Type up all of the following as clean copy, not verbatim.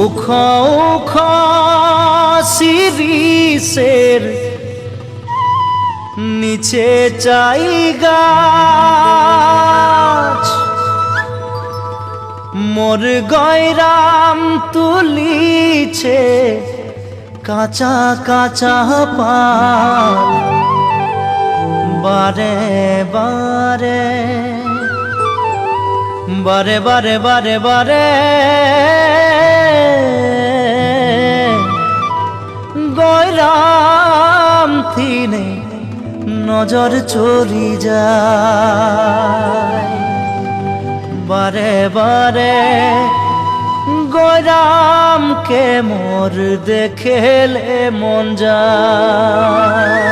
উখা উখা শিরিষের নিচে চাই গাছ, মোর গয়রাম তুলিছে কাঁচা কাঁচা পাত। বারে বারে বারে বারে বারে বারে গয়রাম থিনে নজর চলি যায়। বারে বারে গয়রামকে মোর দেখেলে মন যায়।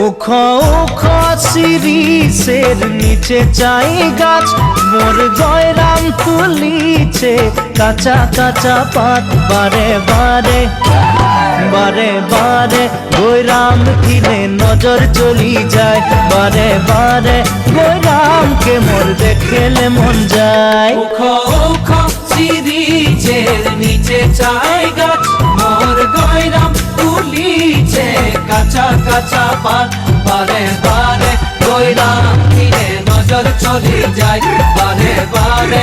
উখা উখা শিরিষের নিচে চাই গাছ, মোর গয়রাম তুলিছে কাঁচা কাঁচা পাত। বারে বারে বারে বারে গয়রাম থিনে নজর চলি যায়। বারে বারে গয়রামকে মোর দেখেলে মন যায়। উখা উখা শিরিষের নিচে চাই গাছ, মোর গয়রাম তুলিছে কাঁচা কাঁচা পাত। বারে বারে গয়রাম থিনে নজর চলি যায়। বারে বারে